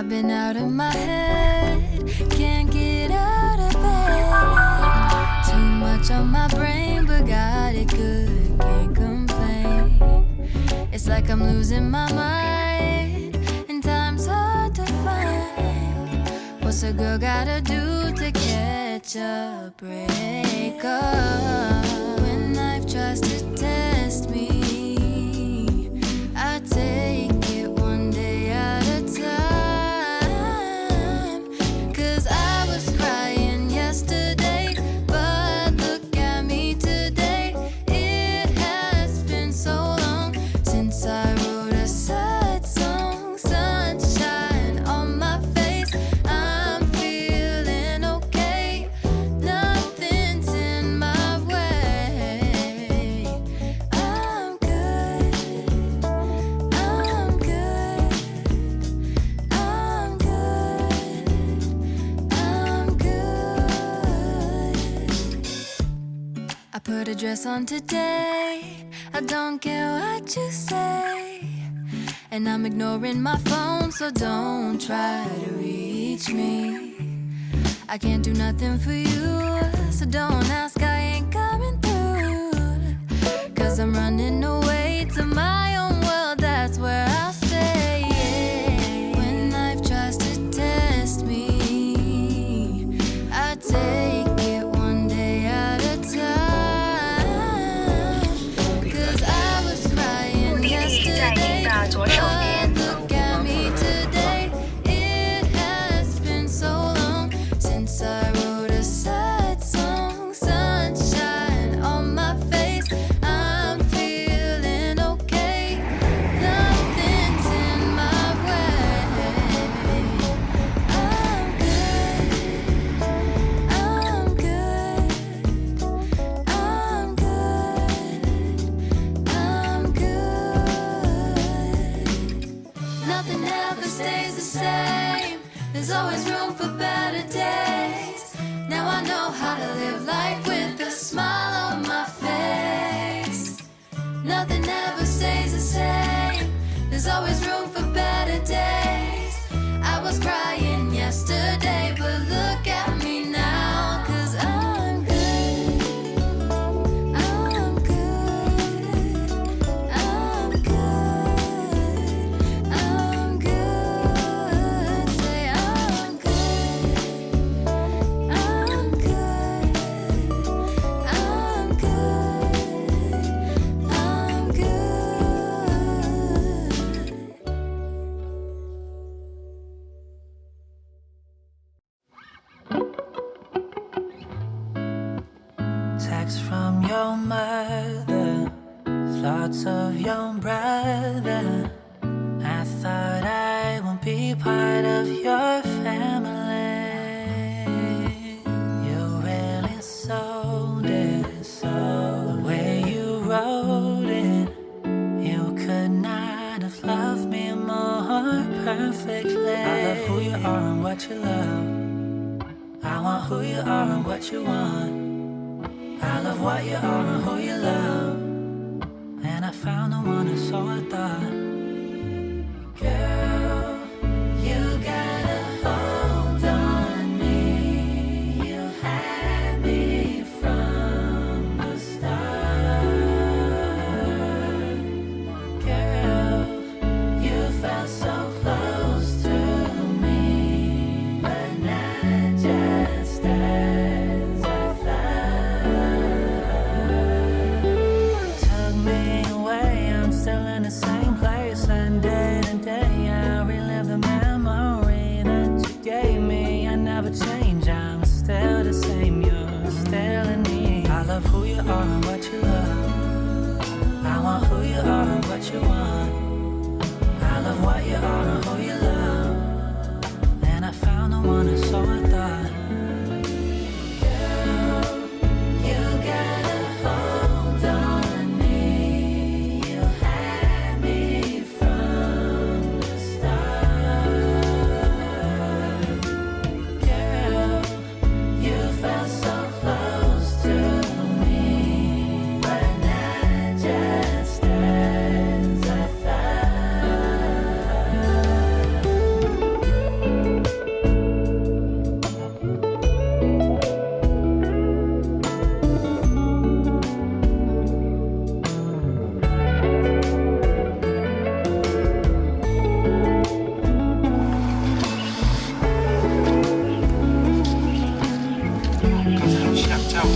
I've been out of my head, can't get out of bed. Too much on my brain, but got it good, can't complain. It's like I'm losing my mind, and time's hard to find. What's a girl gotta do to catch a break up? When life tries to test me, I take it one day at a time. 'Cause I was crying yesterday, but look at me today. It has been so long since I wrote a sad song. Sunshine on my face, I'm feeling okay. Nothing's in my way. I'm good, I'm good, I'm good, I'm good. I put a dress on today, I don't care what you say. And I'm ignoring my phone, so don't try to reach me. I can't do nothing for you, so don't ask, I ain't coming through. 'Cause I'm running away to my own world, that's where I'll stay. When life tries to test me, I take it one day at a time. 'Cause I was crying 目的地在 yesterday, 您的左手边。 look at me today. It has been so long since I wrote a sad song. Sunshine on my face, I'm feeling okay. Nothing's in my way. I'm good, I'm good, I'm good, I'm good. Nothing ever stays the same. There's always room for better days. Now I know how to live life with a smile on my face. Nothing ever stays the same. There's always room for better days. I was crying yesterday, but look at me now. 'Cause I'm good, I'm good, I'm good, I'm good. Say I'm good, I'm good, I'm good, I'm good. Text from your mother, thoughts of your brother. I thought I would be part of your family. You really sold it, the way you wrote it. You could not have loved me more perfectly. I love who you are and what you love. I want who you are and what you want. I love what you are and who you love. And I found the one, and so I thought, girl, you gotta hold on me. You had me from the start. Girl, you felt so close to me, but not just as I thought. Took me away, I'm still in the same place, and day to day I relive the memory that you gave me. I never change, I'm still the same, you're still in me. I love who you are and what you love. I want who you are and what you want. I love what you are and who you love. And I found the one, and so I thought, girl, you gotta hold on me. You had me from the start. Girl, you felt so close to me, but not just as I thought.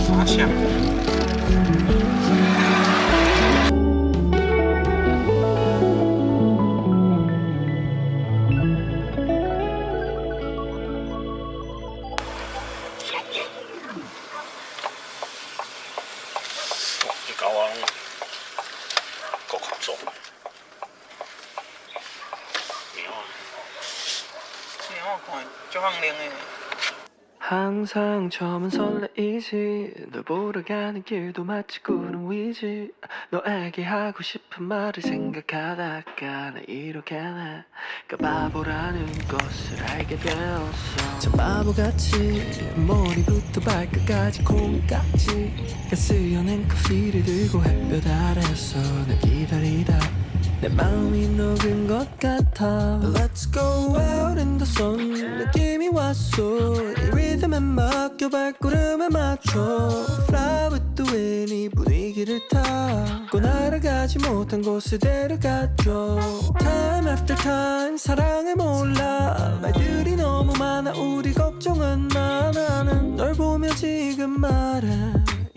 发现。你搞完够口重。저 항랭에 항상 처음은 설레이지 널 보러 가는 길도 마치 구름 위지 너에게 하고 싶은 말을 생각하다가 나 이렇게 내가 바보라는 것을 알게 되었어 참 바보같이 머리부터 발끝까지 콩깍지가 쓰여낸 커피를 들고 햇볕 아래서 널 기다리다 내 마음이 녹은 것 같아 Let's go out in the sun 느낌이 왔어 이 리듬에 맡겨 발걸음에 맞춰 Fly with the wind 이 분위기를 타고 날아가지 못한 곳에 데려가줘 Time after time 사랑을 몰라 말들이 너무 많아 우리 걱정은 많아 널 보며 지금 말해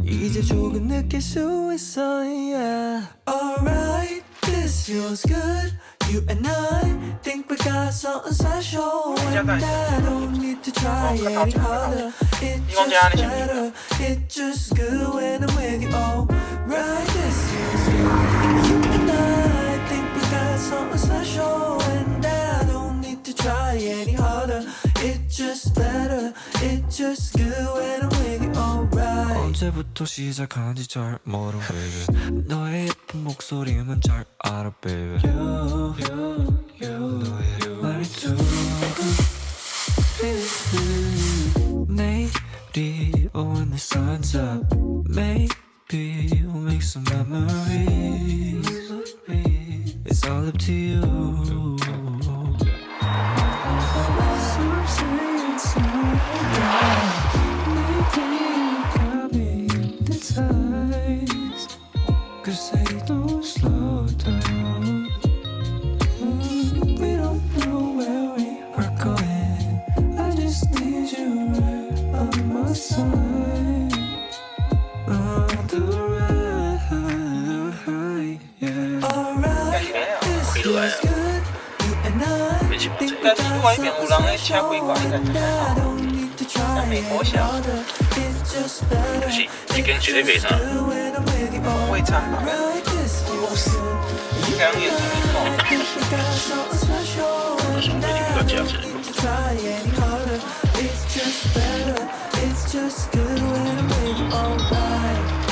이제 조금 느낄 수 있어 yeah. Alright This feels good. You and I think we got something special. And I don't need to try any harder. It's just better. It's just good when I'm with you. Oh, right. This feels good. You and I think we got something special. And I don't need to try any harder. It's just better. It's just good when I'm with you. Alright. 언제부터 시작한지 잘 모르 baby 너의 예쁜 목소리만 잘 알아 baby 너의 말투 내일이 when the sun's up Maybe we'll make some memories It's all up to you Some say it's alright Cause they don't slow down We don't know where we are going I just need you right on my side On the right, yeah Alright, this feels good You and I think we got something special And I don't need to try any harder It's just better It's just good when I'm with you Alright, this feels good You and I think we got something special And I don't need to try any harder It's just better It's just good when I'm with you Alright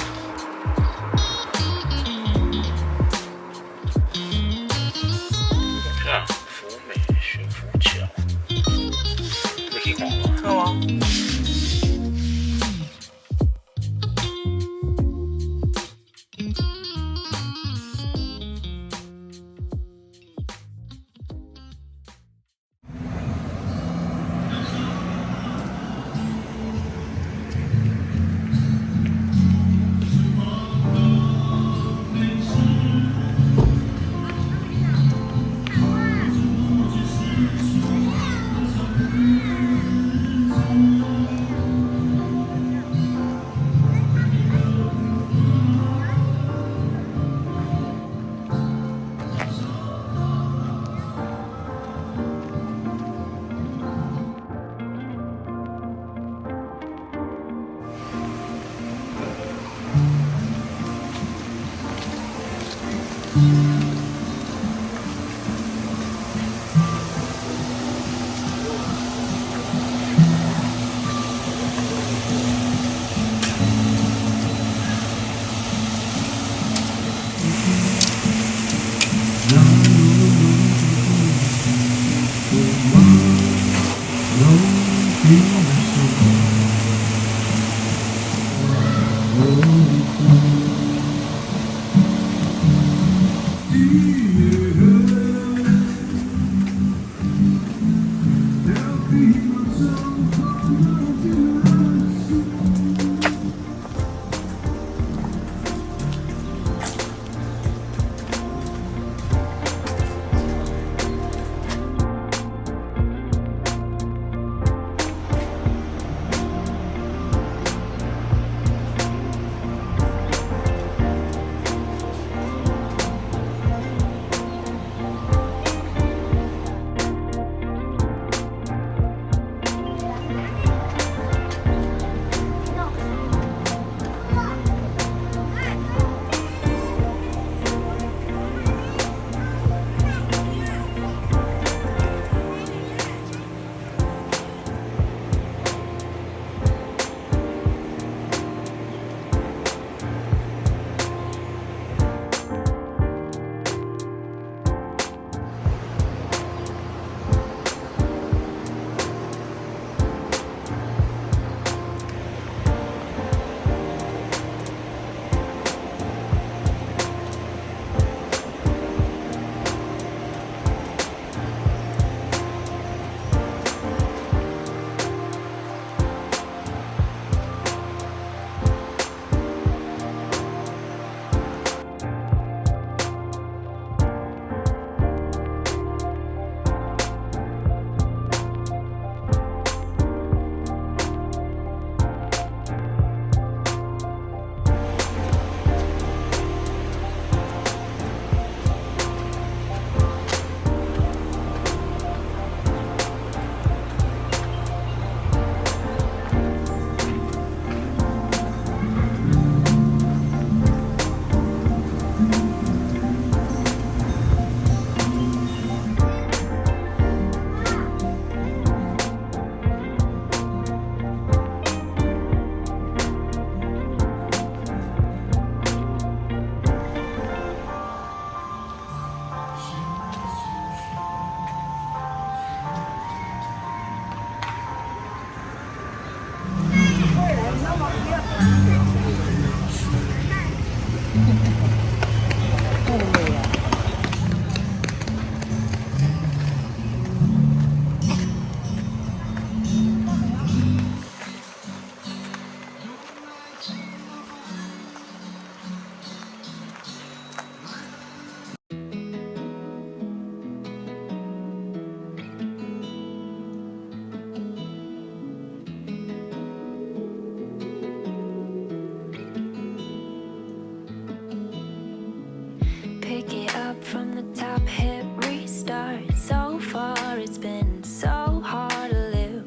Pick it up from the top, hit restart. So far it's been so hard to live,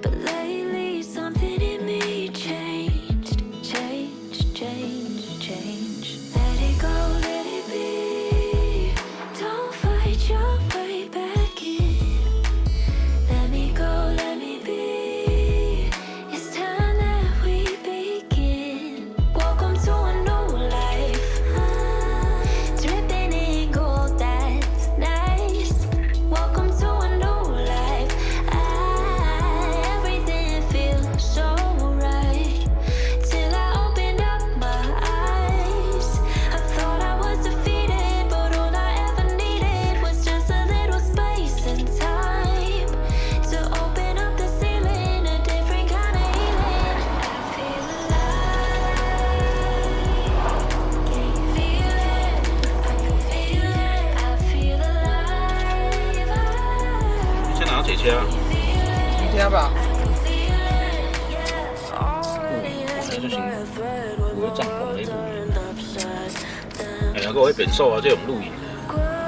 but lately something in me changed. Let it go, let it be. Don't fight your way back in. Let me go, let me be. It's time that we begin. Welcome to a new life. Dripping in gold, that's nice. Welcome to a new life. Everything feels so right. Till I opened up my eyes. I thought I was defeated, but all I ever needed was just a little space and time to open up the ceiling, a different kind of healing. I feel alive. Can you feel it? I can feel it. I feel alive. 你在哪姐姐啊？今天吧，我就行。我帐篷喺度。係啊，各位變數啊，即係用露營。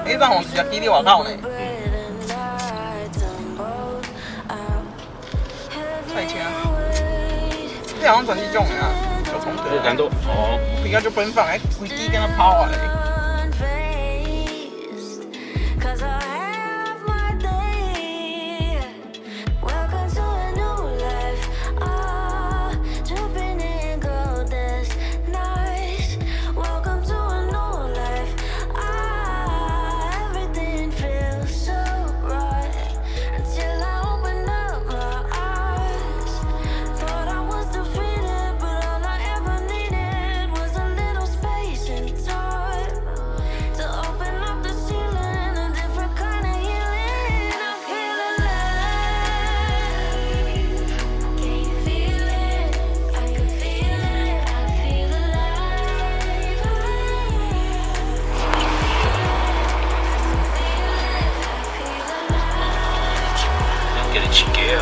你當我直接記你外口呢？賽車，你好像전지種嘅啊，就從你睇到哦，而家就奔放喺飛機跟佢跑啊你。 'Cause I have my day. Welcome to a new life. Jumping in gold, that's nice. Welcome to a new life. Everything feels so right until I opened up my eyes. Thought I was defeated, but all I ever needed was a little space and time to open up the ceiling, a different kind of healing. I feel alive. Can you feel it? I can feel it. I feel alive. I feel it. I feel alive. 要給你起雞啊，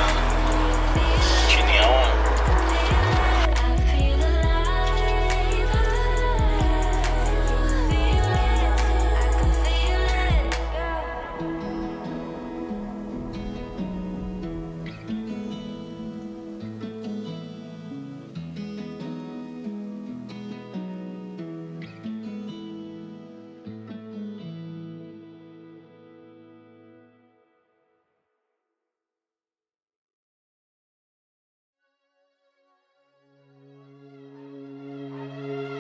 起鳥啊。 I feel alive. Feel it. I can feel it.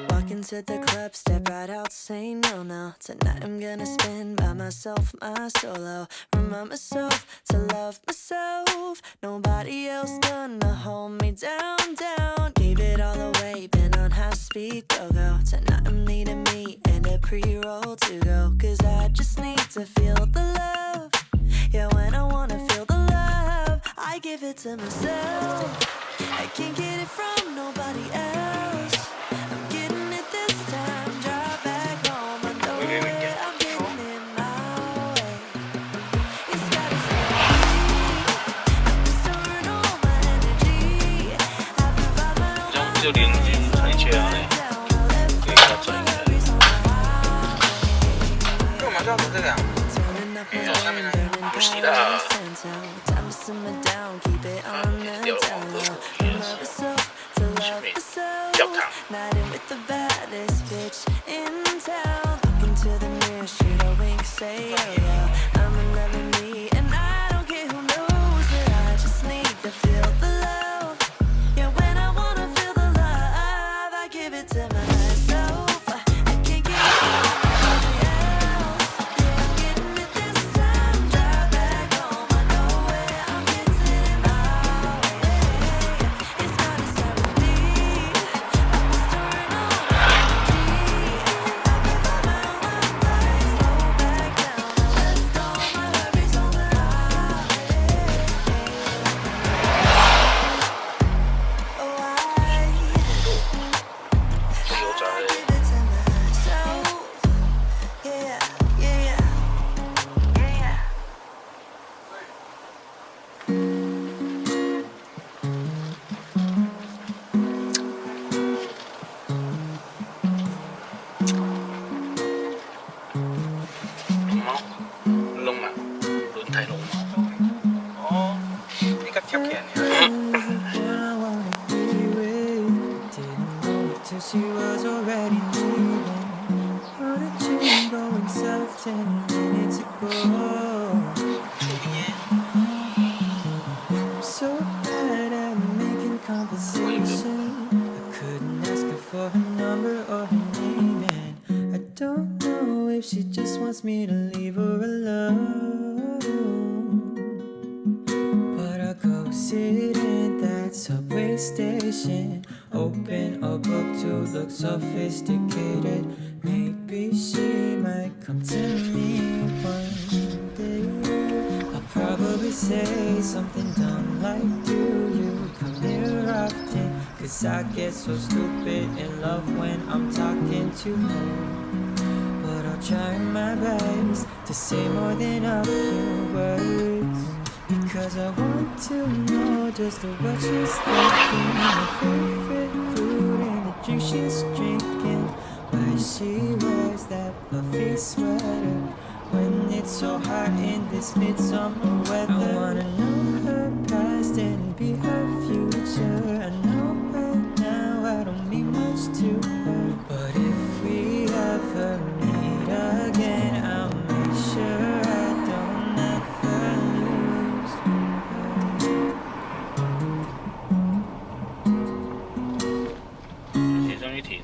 Walk into the club, step right out, say no, no. Tonight I'm gonna spend by myself, my solo. Remind myself to love myself. Nobody else gonna hold me down, down. Gave it all away, been on high speed, go, go. Tonight I'm needing me and a pre-roll to go. Cause I just need to feel the love. Yeah, when I wanna feel the love, I give it to myself. I can't get it from nobody else. I'm getting it this time. Drive back home. I know where I'm getting it my way. It's gotta stay me. I'm restoring all my energy. I provide my own 這樣就連住踩車啊你， down. I left 給他踩嘅。 worries on the highway. 因為我們就要走這個呀。 Turning up my Yeah, volume, burning 不是 down 啦 the center. Time to simmer down, keep it on the down low. Remind myself to love myself. 腳糖。 Night in with the baddest bitch in town. Look into the mirror, shoot a wink, say oh yeah. I'm in love with me, and I don't care who knows it. I just need to feel the love. Yeah, when I wanna feel the love, I give it to myself. I can't get it from nobody else. Yeah, I'm getting it this time. Drive back home. I know where I'm getting it my way. It's gotta start with me. I'm restoring conversation. I couldn't ask her for her number or her name, and I don't know if she just wants me to leave her alone. But I'll go sit in that subway station, open a book to look sophisticated. Maybe she might come to me one day. I'll probably say something dumb like, do you come here often? Cause I get so stupid in love when I'm talking to her. But I'll try my best to say more than a few words, because I want to know just what she's thinking, her favorite food and the drink she's drinking, why she wears that fluffy sweater when it's so hot in this midsummer weather. I wanna know her past and be her future. I know right now I don't mean much to her, but if we ever meet again, I'll make sure I don't ever lose her.铁上一铁，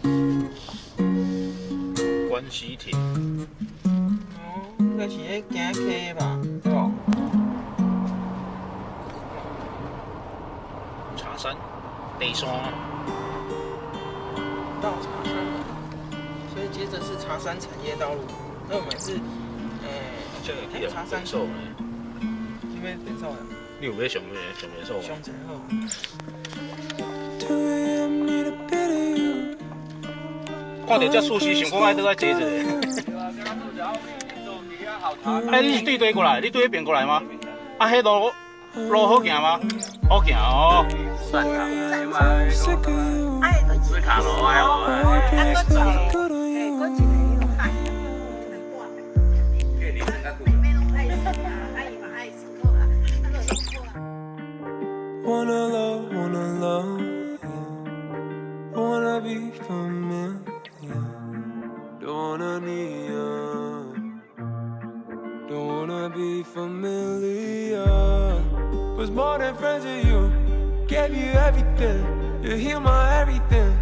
关西铁。哦，应该是咧行 K 吧，对吧？茶山，北山啊。到茶山，所以接着是茶山产业道路。那我们是，这个去茶山手，因为变瘦了，你有咩上咩手？胸前后。 看到这熟悉，想讲爱倒来坐一下。哎，你是对对过来，你对迄边过来吗？啊，迄路好行吗？好行哦。算卡嘛，是卡路哎哦。Wanna love, yeah. Wanna be familiar. Don't wanna need you. Don't wanna be familiar. Was more than friends with you. Gave you everything. You heal my everything.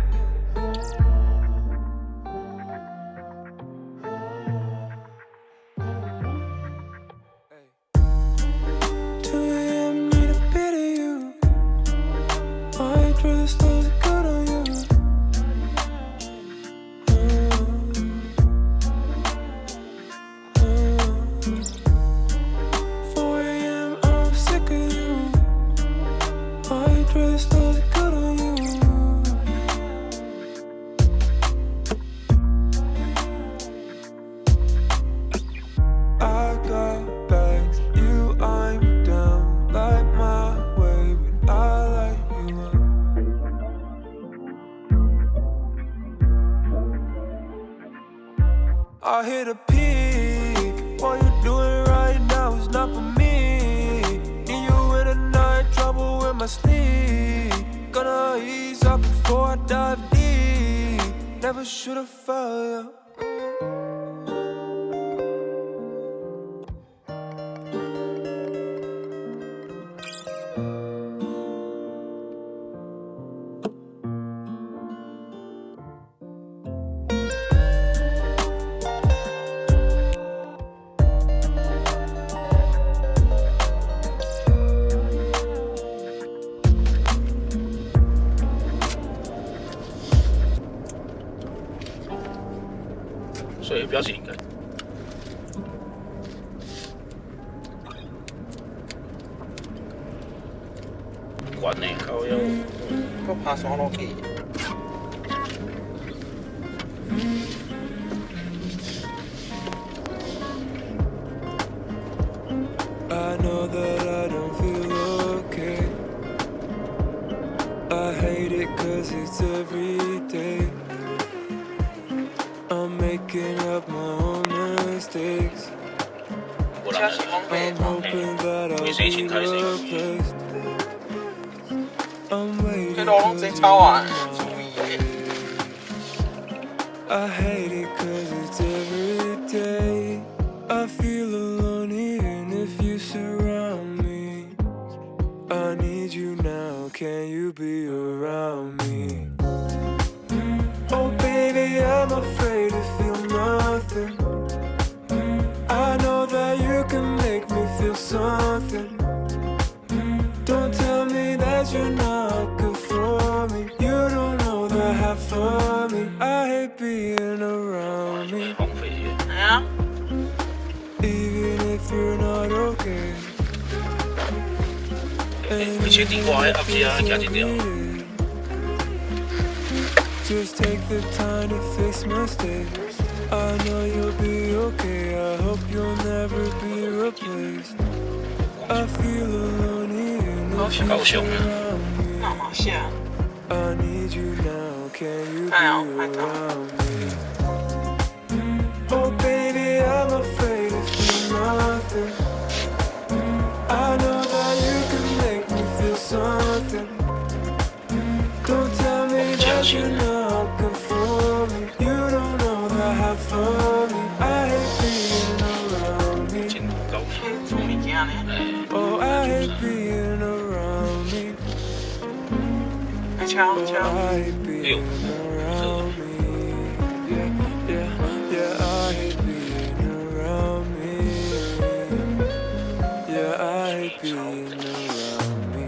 I hit a peak. What you doing right now is not for me. Need you in the night, trouble with my sleep. Gonna ease up before I dive deep. Never should've fell, yeah.水的标记应该。管呢，靠腰。我爬山路去。I know that I don't feel okay. I hate it 'cause it's every day. I'm making up my own mistakes. I'm hoping that I'll be replaced. I'm waiting 'cause I hate it 'cause it's every day. I feel alone even if you surround me. I need you now, can you be around me? Oh baby, I'm afraid to feel nothing. I know that you can make me feel something. Don't tell me that you're not good for me. You don't know the half of me. I hate being around me, 荒废些。係啊， even if you're not okay. 你确定我还合适啊？加进掉。 Just take the time to fix mistakes. I know you'll be okay. I hope you'll never be replaced. I feel alone here. 高雄啊。 那好笑。 I need you now. Can you be 哎呀，快点。 around me? Oh baby, I'm afraid to feel nothing. I know that you can make me feel something. Don't tell me that you're not good for me. You don't know the half of me. I hate being around me. 进高雄。做物件呢？ Oh, I hate being around me. 你瞧 Oh, 瞧， I hate being around me. Yeah, yeah, yeah, I hate being around me. Yeah, I hate being around me.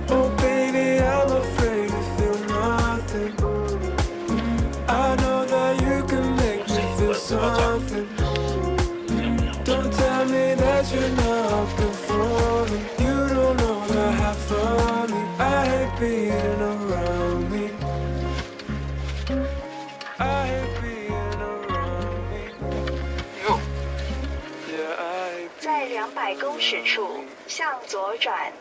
Oh, baby, I'm afraid to feel nothing. I know that you can make me feel something. Don't tell me that you're not good for me. You don't know the half of me. I hate being around me. I hate being around me. 哟， Yeah, I hate 在200公尺处向左转。